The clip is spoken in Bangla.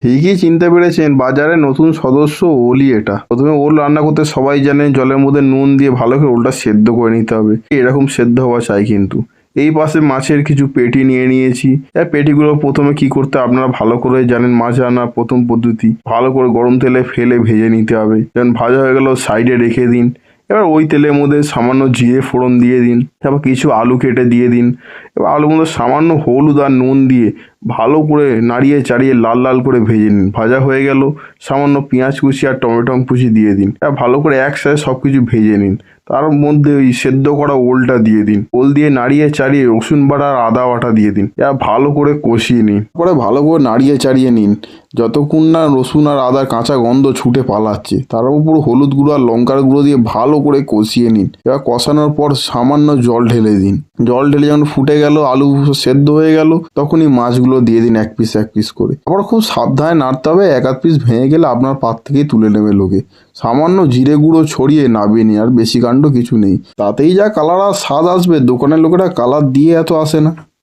ঠিকই চিনতে পেরেছেন, বাজারে নতুন সদস্য ওলই এটা। প্রথমে ওল রান্না করতে সবাই জানেন জলের মধ্যে নুন দিয়ে ভালো করে ওলটা সেদ্ধ করে নিতে হবে, এরকম সেদ্ধ হওয়া চাই কিন্তু। এই পাশে মাছের কিছু পেটি নিয়ে নিয়েছি। পেটিগুলো প্রথমে কি করতে হয় আপনারা ভালো করে জানেন, মাছ রান্নার প্রথম পদ্ধতি ভালো করে গরম তেলে ফেলে ভেজে নিতে হবে। যখন ভাজা হয়ে গেল সাইডে রেখে দিন। এবার ওই তেলের মধ্যে সামান্য জিরে ফোড়ন দিয়ে দিন, তারপর কিছু আলু কেটে দিয়ে দিন। এবার আলুর মধ্যে সামান্য হলুদ আর নুন দিয়ে ভালো করে নাড়িয়ে চাড়িয়ে লাল লাল করে ভেজে নিন। ভাজা হয়ে গেল, সামান্য পেঁয়াজ কুচি আর টমেটো কুচি দিয়ে দিন। এবার ভালো করে একসাথে সব কিছু ভেজে নিন। তার মধ্যে ওই সেদ্ধ করা ওলটা দিয়ে দিন। ওল দিয়ে নাড়িয়ে চাড়িয়ে রসুন বাটা আর আদা বাটা দিয়ে দিন। এবার ভালো করে কষিয়ে নিন। তারপরে ভালো করে নাড়িয়ে চাড়িয়ে নিন যতক্ষণ না রসুন আর আদার কাঁচা গন্ধ ছুটে পালাচ্ছে। তার উপর হলুদ গুঁড়ো আর লঙ্কার গুঁড়ো দিয়ে ভালো করে কষিয়ে নিন। এবার কষানোর পর সামান্য জল ঢেলে দিন। জল ঢেলে যখন ফুটে গেল, আলু সেদ্ধ হয়ে গেল, তখনই মাছগুলো দিয়ে দিন এক পিস এক পিস করে। আবার খুব সাবধানে নাড়তে হবে, এক আধ পিস ভেঙে গেলে আপনার পাত থেকেই তুলে নেবে লোকে। সামান্য জিরে গুঁড়ো ছড়িয়ে নামিয়ে নিন, আর বেশি কাণ্ড কিছু নেই। তাতেই যা কালার আর স্বাদ আসবে, দোকানের লোকেরা কালার দিয়ে এত আসে না।